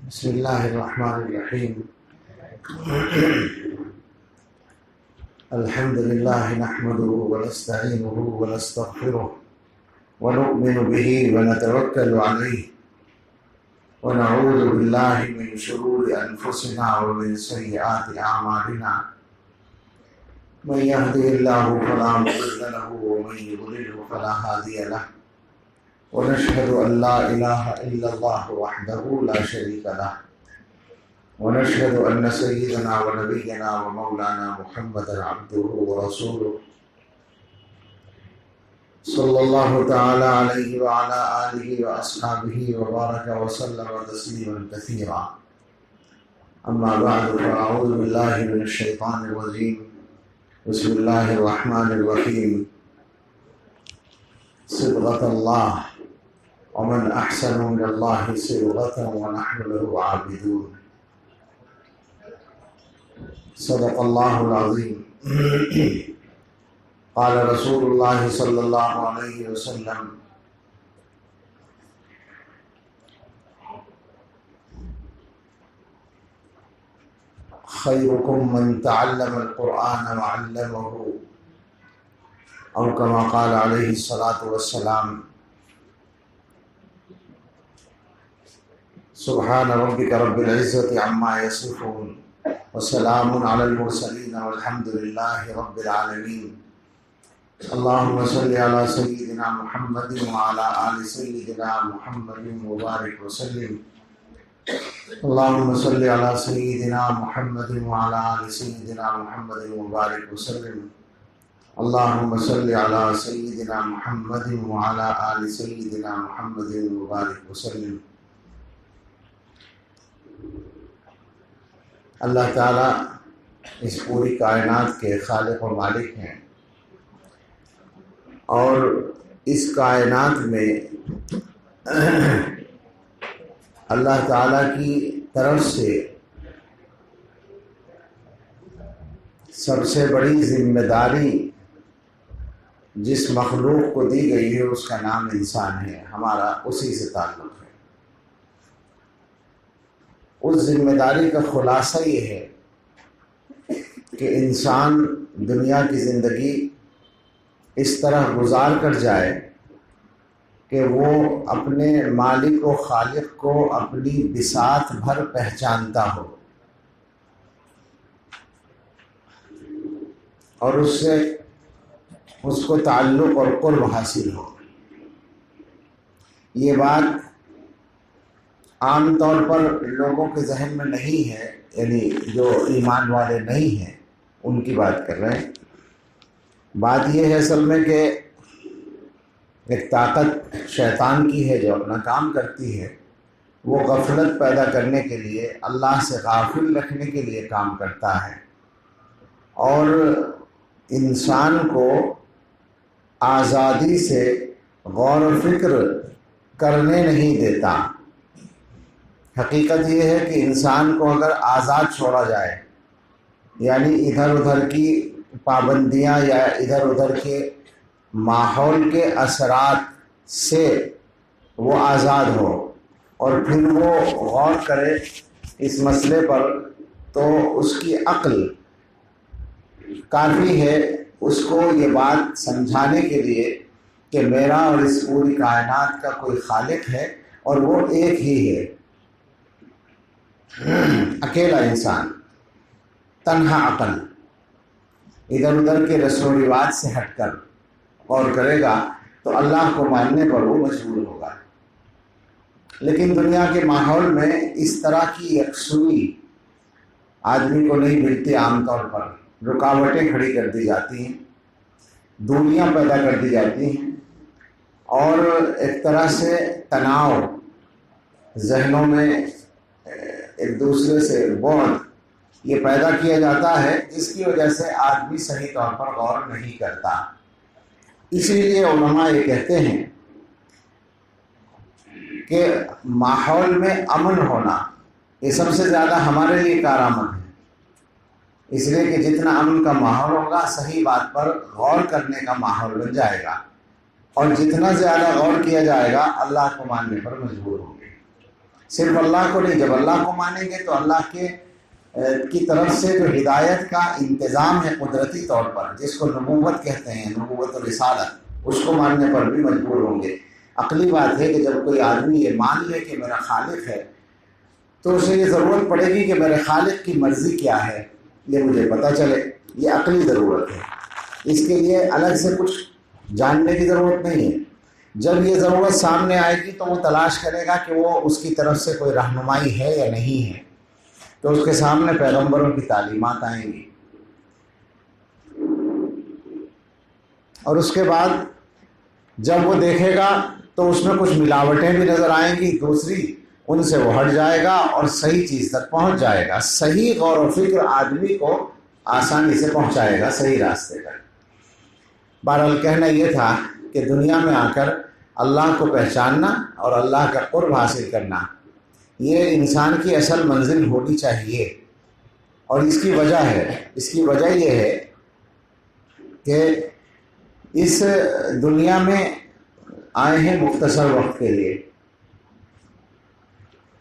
بسم الله الرحمن الرحيم. الحمد لله نحمده ونستعينه ونستغفره ونؤمن به ونتوكل عليه ونعوذ بالله من شرور أنفسنا ومن سيئات أعمالنا. من يهده الله فلا مضل له ومن يضلله فلا هادي له، ونشهد أن لا إله إلا الله وحده لا شريك له، ونشهد أن سيدنا ونبينا ومولانا محمدا عبده ورسوله صلى الله تعالى عليه وعلى آله وأصحابه وبارك وسلم تسليما كثيرا. أما بعد، فأعوذ بالله من الشيطان الرجيم. بسم الله الرحمن الرحيم. صبغة الله ومن أحسن من الله صبغة ونحن له عابدون. صدق الله العظيم. قال رسول الله صلى الله عليه وسلم: خيركم من تعلم القرآن وعلمه، أو كما قال عليه الصلاة والسلام. سبحان ربك رب العزة عما يصفون وسلام على المرسلين والحمد لله رب العالمين. اللهم صل على سيدنا محمد وعلى آل سيدنا محمد وبارك وسلم. اللهم صل على سيدنا محمد وعلى آل سيدنا محمد وبارك وسلم. اللهم صل على سيدنا محمد وعلى آل سيدنا محمد وبارك وسلم. اللہ تعالیٰ اس پوری کائنات کے خالق و مالک ہیں، اور اس کائنات میں اللہ تعالیٰ کی طرف سے سب سے بڑی ذمہ داری جس مخلوق کو دی گئی ہے اس کا نام انسان ہے. ہمارا اسی سے تعلق ہے. اس ذمہ داری کا خلاصہ یہ ہے کہ انسان دنیا کی زندگی اس طرح گزار کر جائے کہ وہ اپنے مالک و خالق کو اپنی بساط بھر پہچانتا ہو اور اس کو تعلق اور قرب حاصل ہو. یہ بات عام طور پر لوگوں کے ذہن میں نہیں ہے، یعنی جو ایمان والے نہیں ہیں ان کی بات کر رہے ہیں. بات یہ ہے اصل میں کہ ایک طاقت شیطان کی ہے جو اپنا کام کرتی ہے. وہ غفلت پیدا کرنے کے لیے، اللہ سے غافل رکھنے کے لیے کام کرتا ہے، اور انسان کو آزادی سے غور و فکر کرنے نہیں دیتا. حقیقت یہ ہے کہ انسان کو اگر آزاد چھوڑا جائے، یعنی ادھر ادھر کی پابندیاں یا ادھر ادھر کے ماحول کے اثرات سے وہ آزاد ہو اور پھر وہ غور کرے اس مسئلے پر، تو اس کی عقل کافی ہے اس کو یہ بات سمجھانے کے لیے کہ میرا اور اس پوری کائنات کا کوئی خالق ہے اور وہ ایک ہی ہے. اکیلا انسان، تنہا عقل، ادھر ادھر کے رسم و رواج سے ہٹ کر غور کرے گا تو اللہ کو ماننے پر وہ مجبور ہوگا. لیکن دنیا کے ماحول میں اس طرح کی یکسوئی آدمی کو نہیں ملتی. عام طور پر رکاوٹیں کھڑی کر دی جاتی ہیں، دوریاں پیدا کر دی جاتی ہیں، اور ایک طرح سے تناؤ ذہنوں میں ایک دوسرے سے بعد یہ پیدا کیا جاتا ہے، جس کی وجہ سے آدمی صحیح طور پر غور نہیں کرتا. اسی لیے علماء یہ کہتے ہیں کہ ماحول میں امن ہونا یہ سب سے زیادہ ہمارے لیے کارآمد ہے. اس لیے کہ جتنا امن کا ماحول ہوگا، صحیح بات پر غور کرنے کا ماحول بن جائے گا، اور جتنا زیادہ غور کیا جائے گا اللہ کو ماننے پر مجبور ہوں گے. صرف اللہ کو نہیں، جب اللہ کو مانیں گے تو اللہ کی طرف سے جو ہدایت کا انتظام ہے قدرتی طور پر، جس کو نبوت کہتے ہیں، نبوت و رسالت، اس کو ماننے پر بھی مجبور ہوں گے۔ عقلی بات ہے کہ جب کوئی آدمی یہ مان لے کہ میرا خالق ہے تو اسے یہ ضرورت پڑے گی کہ میرے خالق کی مرضی کیا ہے یہ مجھے پتہ چلے، یہ عقلی ضرورت ہے۔ اس کے لیے الگ سے کچھ جاننے کی ضرورت نہیں ہے۔ جب یہ ضرورت سامنے آئے گی تو وہ تلاش کرے گا کہ وہ اس کی طرف سے کوئی رہنمائی ہے یا نہیں ہے، تو اس کے سامنے پیغمبروں کی تعلیمات آئیں گی، اور اس کے بعد جب وہ دیکھے گا تو اس میں کچھ ملاوٹیں بھی نظر آئیں گی، دوسری ان سے وہ ہٹ جائے گا اور صحیح چیز تک پہنچ جائے گا۔ صحیح غور و فکر آدمی کو آسانی سے پہنچائے گا صحیح راستے پر۔ بہرحال کہنا یہ تھا کہ دنیا میں آ کر اللہ کو پہچاننا اور اللہ کا قرب حاصل کرنا یہ انسان کی اصل منزل ہونی چاہیے، اور اس کی وجہ یہ ہے کہ اس دنیا میں آئے ہیں مختصر وقت کے لیے،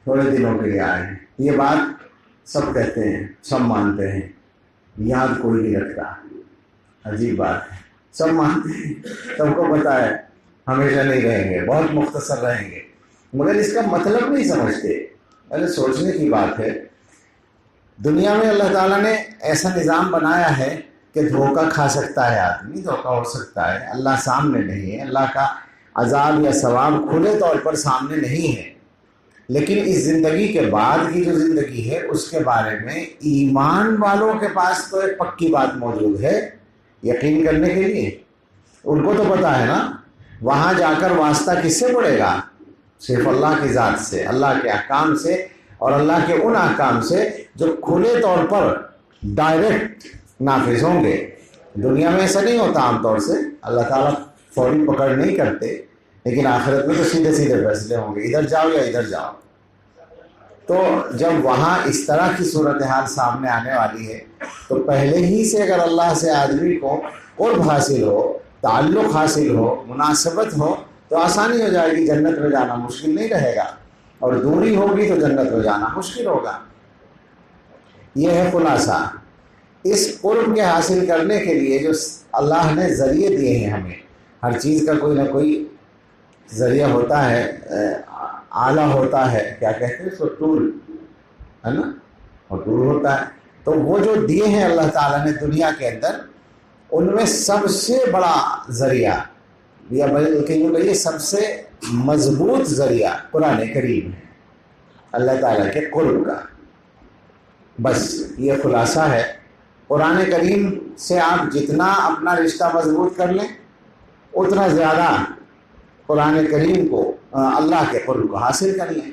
تھوڑے دنوں کے لیے آئے ہیں۔ یہ بات سب کہتے ہیں، سب مانتے ہیں، یاد کوئی نہیں رکھتا۔ عجیب بات ہے، سب مانتے ہیں، سب کو پتہ ہے ہمیشہ نہیں رہیں گے، بہت مختصر رہیں گے، مگر اس کا مطلب نہیں سمجھتے۔ ارے سوچنے کی بات ہے، دنیا میں اللہ تعالیٰ نے ایسا نظام بنایا ہے کہ دھوکہ کھا سکتا ہے آدمی، دھوکہ ہو سکتا ہے، اللہ سامنے نہیں ہے، اللہ کا عذاب یا ثواب کھلے طور پر سامنے نہیں ہے، لیکن اس زندگی کے بعد کی جو زندگی ہے اس کے بارے میں ایمان والوں کے پاس تو ایک پکی بات موجود ہے یقین کرنے کے لیے۔ ان کو تو پتہ ہے نا وہاں جا کر واسطہ کس سے پڑے گا؟ صرف اللہ کی ذات سے، اللہ کے احکام سے، اور اللہ کے ان احکام سے جو کھلے طور پر ڈائریکٹ نافذ ہوں گے۔ دنیا میں ایسا نہیں ہوتا عام طور سے، اللہ تعالیٰ فوری پکڑ نہیں کرتے، لیکن آخرت میں تو سیدھے سیدھے فیصلے ہوں گے، ادھر جاؤ یا ادھر جاؤ۔ تو جب وہاں اس طرح کی صورتحال سامنے آنے والی ہے تو پہلے ہی سے اگر اللہ سے آدمی کو قرب حاصل ہو، تعلق حاصل ہو، مناسبت ہو تو آسانی ہو جائے گی، جنت میں جانا مشکل نہیں رہے گا، اور دوری ہوگی تو جنت میں جانا مشکل ہوگا۔ یہ ہے خلاصہ۔ اس قرب کے حاصل کرنے کے لیے جو اللہ نے ذریعے دیے ہیں ہمیں، ہر چیز کا کوئی نہ کوئی ذریعہ ہوتا ہے، آلہ ہوتا ہے، کیا کہتے ہیں اس کو، ٹول ہے نا، اور ٹول ہوتا ہے۔ تو وہ جو دیے ہیں اللہ تعالیٰ نے دنیا کے اندر، ان میں سب سے بڑا ذریعہ یا بلکہ یوں کہیے سب سے مضبوط ذریعہ قرآن کریم ہے، اللہ تعالیٰ کے قرب کا۔ بس یہ خلاصہ ہے۔ قرآن کریم سے آپ جتنا اپنا رشتہ مضبوط کر لیں اتنا زیادہ قرآن کریم کو، اللہ کے قرب کو حاصل کر لیں۔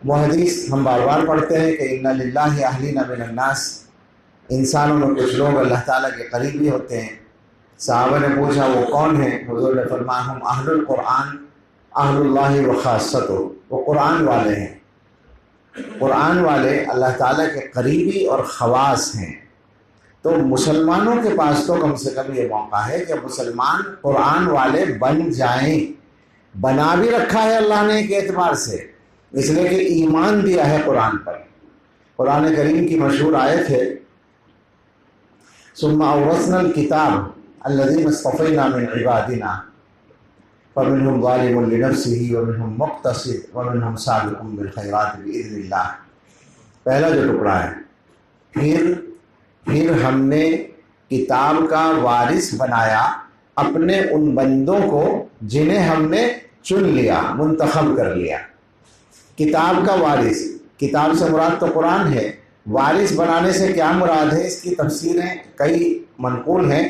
وہ حدیث ہم بار بار پڑھتے ہیں کہ اِنَّ لِلَّهِ أَهْلِينَ مِنَ النَّاسِ، انسانوں میں کچھ لوگ اللہ تعالیٰ کے قریبی ہوتے ہیں۔ صحابہ نے پوچھا وہ کون ہیں؟ حضور نے فرمایا ہم اہل القرآن، اہل اللہ و خاصتہ، وہ قرآن والے ہیں۔ قرآن والے اللہ تعالیٰ کے قریبی اور خواص ہیں۔ تو مسلمانوں کے پاس تو کم سے کم یہ موقع ہے کہ مسلمان قرآن والے بن جائیں۔ بنا بھی رکھا ہے اللہ نے ایک اعتبار سے، اس لیے کہ ایمان دیا ہے قرآن پر۔ قرآن کریم کی مشہور آیت ہے ثم اورثنا الکتاب الذین اصطفینا من عبادنا فمنهم ظالم لنفسه ومنهم مقتصد ومنهم سابق بالخیرات باذن اللہ۔ پہلا جو ٹکڑا ہے، پھر ہم نے کتاب کا وارث بنایا اپنے ان بندوں کو جنہیں ہم نے چن لیا، منتخب کر لیا۔ کتاب کا وارث، کتاب سے مراد تو قرآن ہے، وارث بنانے سے کیا مراد ہے؟ اس کی تفسیریں کئی منقول ہیں۔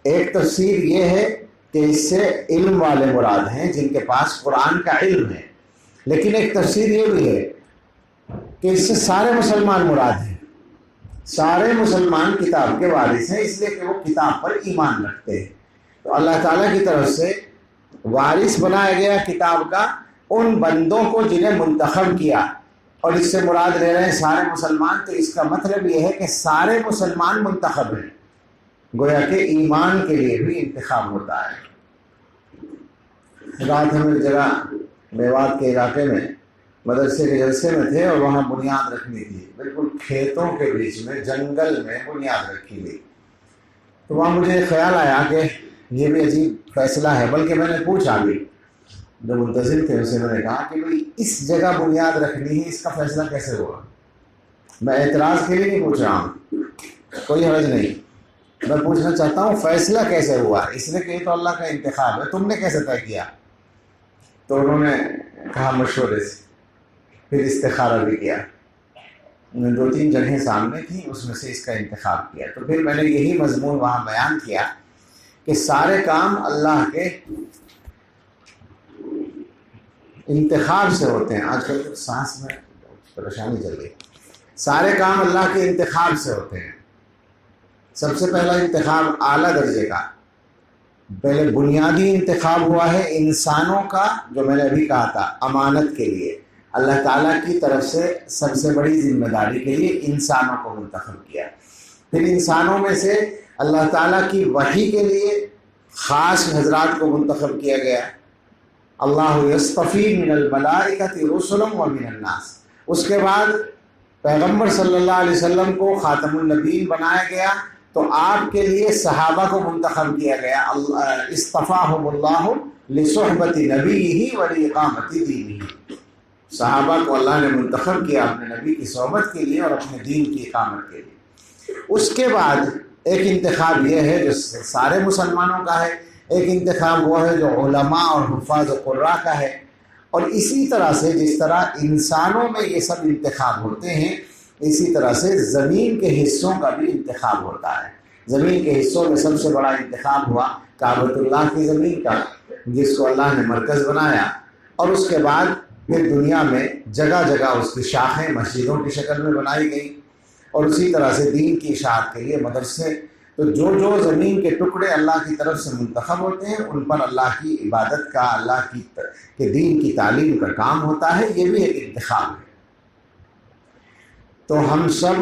ایک تفسیر یہ ہے کہ اس سے علم والے مراد ہیں جن کے پاس قرآن کا علم ہے، لیکن ایک تفسیر یہ بھی ہے کہ اس سے سارے مسلمان مراد ہیں۔ سارے مسلمان کتاب کے وارث ہیں، اس لیے کہ وہ کتاب پر ایمان رکھتے ہیں۔ تو اللہ تعالیٰ کی طرف سے وارث بنایا گیا کتاب کا ان بندوں کو جنہیں منتخب کیا، اور اس سے مراد لے رہے ہیں سارے مسلمان۔ تو اس کا مطلب یہ ہے کہ سارے مسلمان منتخب ہیں، گویا کہ ایمان کے لیے بھی انتخاب ہوتا ہے۔ رات ہم ایک جگہ میوات کے علاقے میں مدرسے کے جلسے میں تھے اور وہاں بنیاد رکھنی تھی، بالکل کھیتوں کے بیچ میں جنگل میں بنیاد رکھی گئی۔ تو وہاں مجھے خیال آیا کہ یہ بھی عجیب فیصلہ ہے، بلکہ میں نے پوچھا بھی جو منتظر تھے اسے، میں نے کہا کہ بھئی اس جگہ بنیاد رکھنی ہے، اس کا فیصلہ کیسے ہوا؟ میں اعتراض کے لیے نہیں پوچھ رہا ہوں، کوئی حرج نہیں، میں پوچھنا چاہتا ہوں فیصلہ کیسے ہوا؟ اس لیے کہ یہ تو اللہ کا انتخاب ہے، تم نے کیسے طے کیا؟ تو انہوں نے کہا مشورے سے، پھر استخارہ بھی کیا، 2-3 جگہیں سامنے تھیں، اس میں سے اس کا انتخاب کیا۔ تو پھر میں نے یہی مضمون وہاں بیان کیا کہ سارے کام اللہ کے انتخاب سے ہوتے ہیں۔ آج کل سانس میں پریشانی چل رہی ہے۔ سارے کام اللہ کے انتخاب سے ہوتے ہیں۔ سب سے پہلا انتخاب اعلیٰ درجے کا، پہلے بنیادی انتخاب ہوا ہے انسانوں کا، جو میں نے ابھی کہا تھا امانت کے لیے، اللہ تعالیٰ کی طرف سے سب سے بڑی ذمہ داری کے لیے انسانوں کو منتخب کیا۔ پھر انسانوں میں سے اللہ تعالیٰ کی وحی کے لیے خاص حضرات کو منتخب کیا گیا۔ اللہ یصطفی من الملائکۃ رسلا ومن الناس۔ اس کے بعد پیغمبر صلی اللہ علیہ وسلم کو خاتم النبیین بنایا گیا، تو آپ کے لیے صحابہ کو منتخب کیا گیا۔ اصطفاہم اللہ لصحبۃ نبیہ ولاقامۃ دینہ۔ صحابہ کو اللہ نے منتخب کیا اپنے نبی کی صحبت کے لیے اور اپنے دین کی اقامت کے لیے۔ اس کے بعد ایک انتخاب یہ ہے جو سارے مسلمانوں کا ہے، ایک انتخاب وہ ہے جو علماء اور حفاظ و قراء کا ہے، اور اسی طرح سے جس طرح انسانوں میں یہ سب انتخاب ہوتے ہیں، اسی طرح سے زمین کے حصوں کا بھی انتخاب ہوتا ہے۔ زمین کے حصوں میں سب سے بڑا انتخاب ہوا کعبۃ اللہ کی زمین کا، جس کو اللہ نے مرکز بنایا، اور اس کے بعد پھر دنیا میں جگہ جگہ اس کی شاخیں مسجدوں کی شکل میں بنائی گئی، اور اسی طرح سے دین کی اشاعت کے لیے مدرسے۔ تو جو جو زمین کے ٹکڑے اللہ کی طرف سے منتخب ہوتے ہیں، ان پر اللہ کی عبادت کا، اللہ کے دین کی تعلیم کا کام ہوتا ہے، یہ بھی ایک انتخاب ہے۔ تو ہم سب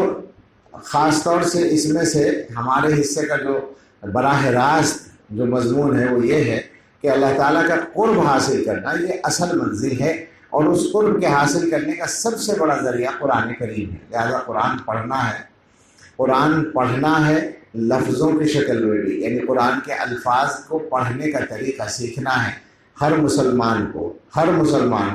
خاص طور سے اس میں سے ہمارے حصے کا جو براہ راست جو مضمون ہے وہ یہ ہے کہ اللہ تعالیٰ کا قرب حاصل کرنا یہ اصل منزل ہے، اور اس قرب کے حاصل کرنے کا سب سے بڑا ذریعہ قرآن کریم ہے۔ لہذا قرآن پڑھنا ہے، قرآن پڑھنا ہے لفظوں کی شکل میں بھی، یعنی قرآن کے الفاظ کو پڑھنے کا طریقہ سیکھنا ہے۔ ہر مسلمان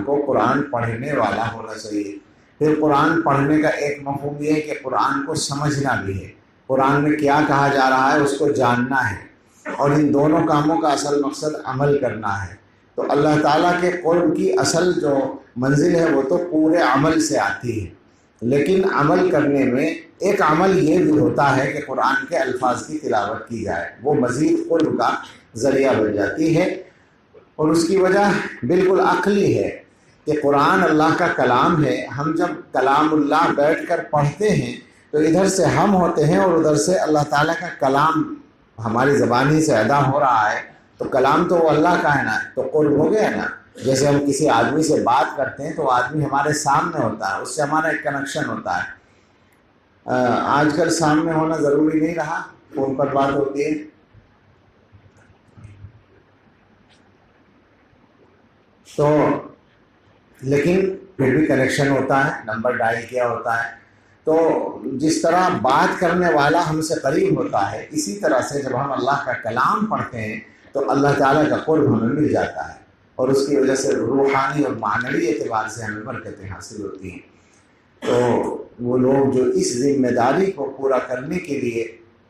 کو قرآن پڑھنے والا ہونا چاہیے۔ پھر قرآن پڑھنے کا ایک مفہوم یہ ہے کہ قرآن کو سمجھنا بھی ہے، قرآن میں کیا کہا جا رہا ہے اس کو جاننا ہے، اور ان دونوں کاموں کا اصل مقصد عمل کرنا ہے۔ تو اللہ تعالیٰ کے قرب کی اصل جو منزل ہے وہ تو پورے عمل سے آتی ہے، لیکن عمل کرنے میں ایک عمل یہ بھی ہوتا ہے کہ قرآن کے الفاظ کی تلاوت کی جائے، وہ مزید قرب کا ذریعہ بن جاتی ہے۔ اور اس کی وجہ بالکل عقلی ہے کہ قرآن اللہ کا کلام ہے۔ ہم جب کلام اللہ بیٹھ کر پڑھتے ہیں تو ادھر سے ہم ہوتے ہیں اور ادھر سے اللہ تعالیٰ کا کلام ہماری زبانی سے ادا ہو رہا ہے، تو کلام تو وہ اللہ کا ہے نا، تو قرب ہو گیا نا۔ جیسے ہم کسی آدمی سے بات کرتے ہیں تو وہ آدمی ہمارے سامنے ہوتا ہے، اس سے ہمارا ایک کنیکشن ہوتا ہے۔ آج کل سامنے ہونا ضروری نہیں رہا، فون پر بات ہوتی ہے۔ تو لیکن پھر بھی کنیکشن ہوتا ہے، نمبر ڈائل کیا ہوتا ہے۔ تو جس طرح بات کرنے والا ہم سے قریب ہوتا ہے، اسی طرح سے جب ہم اللہ کا کلام پڑھتے ہیں تو اللہ تعالیٰ کا قرب ہمیں مل جاتا ہے، اور اس کی وجہ سے روحانی اور معنوی اعتبار سے ہمیں برکتیں حاصل ہوتی ہیں۔ تو وہ لوگ جو اس ذمہ داری کو پورا کرنے کے لیے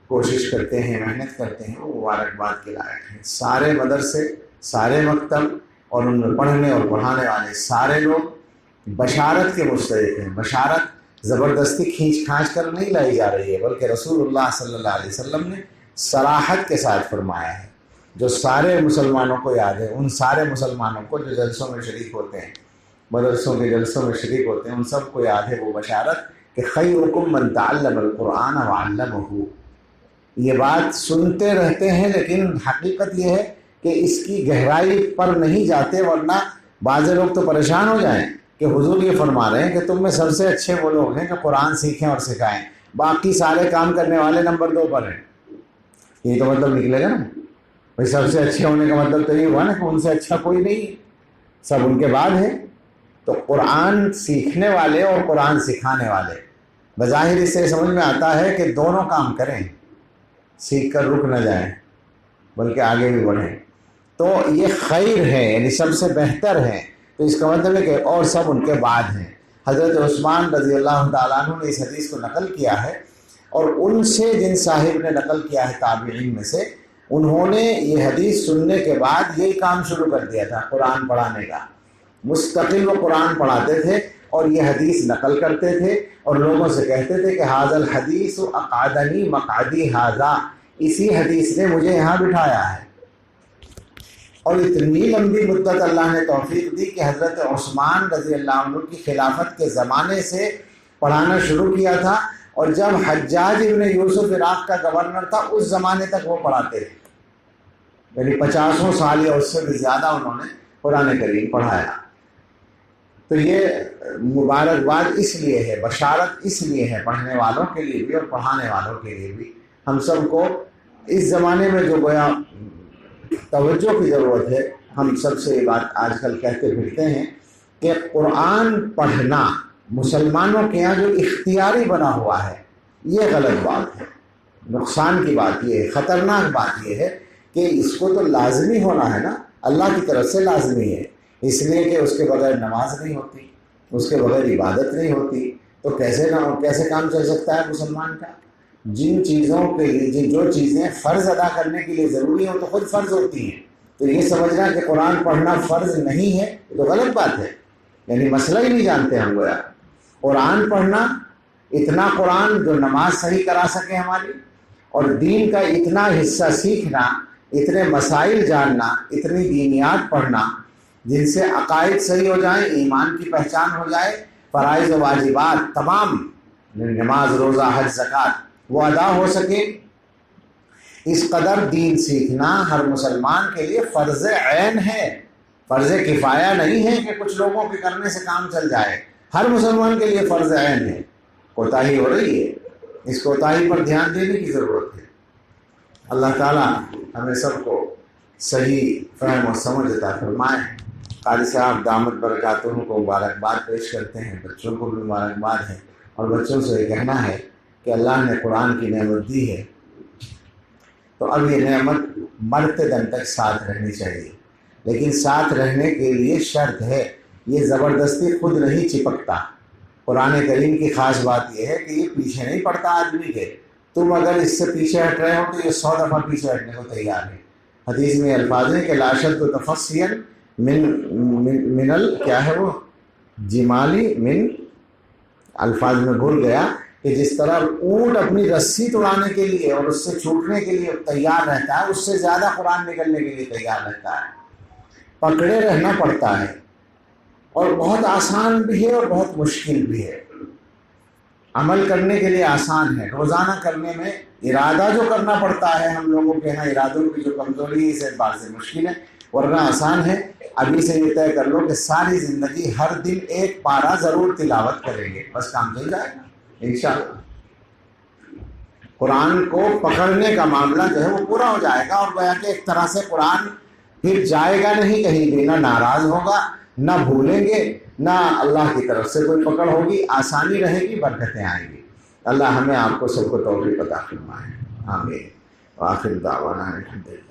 کوشش کرتے ہیں، محنت کرتے ہیں، وہ مبارکباد کے لائق ہیں۔ سارے مدرسے، سارے مکتب اور ان میں پڑھنے اور پڑھانے والے سارے لوگ بشارت کے مستحق ہیں۔ بشارت زبردستی کھینچ کھانچ کر نہیں لائی جا رہی ہے، بلکہ رسول اللہ صلی اللہ علیہ وسلم نے صراحت کے ساتھ فرمایا ہے۔ جو سارے مسلمانوں کو یاد ہے، ان سارے مسلمانوں کو جو جلسوں میں شریک ہوتے ہیں، مدرسوں کے جلسوں میں شریک ہوتے ہیں، ان سب کو یاد ہے وہ بشارت کہ خیرکم من تعلم القرآن وعلمہ۔ یہ بات سنتے رہتے ہیں، لیکن حقیقت یہ ہے کہ اس کی گہرائی پر نہیں جاتے، ورنہ بعض لوگ تو پریشان ہو جائیں کہ حضور یہ فرما رہے ہیں کہ تم میں سب سے اچھے وہ لوگ ہیں کہ قرآن سیکھیں اور سکھائیں، باقی سارے کام کرنے والے نمبر 2 پر ہیں۔ یہ تو مطلب نکلے گا نا، بھائی سب سے اچھے ہونے کا مطلب تو یہ ہوا نا کہ ان سے اچھا کوئی نہیں ہے، سب ان کے بعد ہے۔ تو قرآن سیکھنے والے اور قرآن سکھانے والے، بظاہر اس سے سمجھ میں آتا ہے کہ دونوں کام کریں، سیکھ کر رک نہ جائیں بلکہ آگے بھی بڑھیں، تو یہ خیر ہے، یعنی سب سے بہتر ہے۔ تو اس کا مطلب ہے کہ اور سب ان کے بعد ہیں۔ حضرت عثمان رضی اللہ تعالیٰ عنہ نے اس حدیث کو نقل کیا ہے، اور ان سے جن صاحب نے نقل کیا ہے تابعین میں سے، انہوں نے یہ حدیث سننے کے بعد یہی کام شروع کر دیا تھا، قرآن پڑھانے کا۔ مستقل وہ قرآن پڑھاتے تھے اور یہ حدیث نقل کرتے تھے، اور لوگوں سے کہتے تھے کہ ھذا الحدیث اقعدنی مقعدی ھذا، اسی حدیث نے مجھے یہاں بٹھایا ہے۔ اور اتنی لمبی مدت اللہ نے توفیق دی کہ حضرت عثمان رضی اللہ عنہ کی خلافت کے زمانے سے پڑھانا شروع کیا تھا، اور جب حجاج ابن یوسف عراق کا گورنر تھا اس زمانے تک وہ پڑھاتے تھے، یعنی 50 سال یا اس سے بھی زیادہ انہوں نے قرآن کریم پڑھایا۔ تو یہ مبارکباد اس لیے ہے، بشارت اس لیے ہے، پڑھنے والوں کے لیے بھی اور پڑھانے والوں کے لیے بھی۔ ہم سب کو اس زمانے میں جو گویا توجہ کی ضرورت ہے، ہم سب سے یہ بات آج کل کہتے پھرتے ہیں کہ قرآن پڑھنا مسلمانوں کے یہاں جو اختیاری بنا ہوا ہے، یہ غلط بات ہے۔ نقصان کی بات یہ ہے، خطرناک بات یہ ہے کہ اس کو تو لازمی ہونا ہے نا، اللہ کی طرف سے لازمی ہے، اس لیے کہ اس کے بغیر نماز نہیں ہوتی، اس کے بغیر عبادت نہیں ہوتی، تو کیسے کام چل سکتا ہے مسلمان کا؟ جن چیزوں کے لیے جو چیزیں فرض ادا کرنے کے لیے ضروری ہوں تو خود فرض ہوتی ہیں، تو یہ سمجھنا کہ قرآن پڑھنا فرض نہیں ہے یہ تو غلط بات ہے، یعنی مسئلہ ہی نہیں جانتے ہم گویا۔ قرآن پڑھنا، اتنا قرآن جو نماز صحیح کرا سکے ہماری، اور دین کا اتنا حصہ سیکھنا، اتنے مسائل جاننا، اتنی دینیات پڑھنا جن سے عقائد صحیح ہو جائیں، ایمان کی پہچان ہو جائے، فرائض و واجبات تمام، نماز روزہ حج زکوٰۃ وہ ادا ہو سکے، اس قدر دین سیکھنا ہر مسلمان کے لیے فرض عین ہے، فرض کفایہ نہیں ہے کہ کچھ لوگوں کے کرنے سے کام چل جائے، ہر مسلمان کے لیے فرض عین ہے۔ کوتاہی ہو رہی ہے، اس کوتاہی پر دھیان دینے کی ضرورت ہے۔ اللہ تعالیٰ ہمیں سب کو صحیح فہم و سمجھ عطا فرمائے۔ قاری صاحب دامت برکاتہم کو مبارکباد پیش کرتے ہیں، بچوں کو بھی مبارکباد ہے، اور بچوں سے یہ کہنا ہے کہ اللہ نے قرآن کی نعمت دی ہے تو اب یہ نعمت مرتے دم تک ساتھ رہنی چاہیے، لیکن ساتھ رہنے کے لیے شرط ہے، یہ زبردستی خود نہیں چپکتا۔ قرآن کریم کی خاص بات یہ ہے کہ یہ پیچھے نہیں پڑتا آدمی کے، تم اگر اس سے پیچھے ہٹ رہے ہو تو یہ 100 دفعہ پیچھے ہٹنے کو تیار ہے۔ حدیث میں الفاظ ہیں کہ لا شد تفصیًا من کیا ہے وہ جمالی من، الفاظ میں بھول گیا، کہ جس طرح اونٹ اپنی رسی توڑانے کے لیے اور اس سے چھوٹنے کے لیے تیار رہتا ہے، اس سے زیادہ قرآن نکلنے کے لیے تیار رہتا ہے۔ پکڑے رہنا پڑتا ہے، اور بہت آسان بھی ہے اور بہت مشکل بھی ہے۔ عمل کرنے کے لیے آسان ہے، روزانہ کرنے میں ارادہ جو کرنا پڑتا ہے، ہم لوگوں کے یہاں ارادوں کی جو کمزوری ہے، اس اعتبار سے مشکل ہے، ورنہ آسان ہے۔ ابھی سے یہ طے کر لو کہ ساری زندگی ہر دن ایک پارہ ضرور تلاوت کریں گے، بس کام چل جائے گا انشاءاللہ۔ قرآن کو پکڑنے کا معاملہ جو ہے وہ پورا ہو جائے گا، اور گویا کہ ایک طرح سے قرآن پھر جائے گا نہیں کہیں بھی، نہ ناراض ہوگا، نہ بھولیں گے، نہ اللہ کی طرف سے کوئی پکڑ ہوگی، آسانی رہے گی، برکتیں آئیں گی۔ اللہ ہمیں آپ کو سب کو توفیق عطا فرمائے، آمین۔ وآخر دعوانا الحمدللہ۔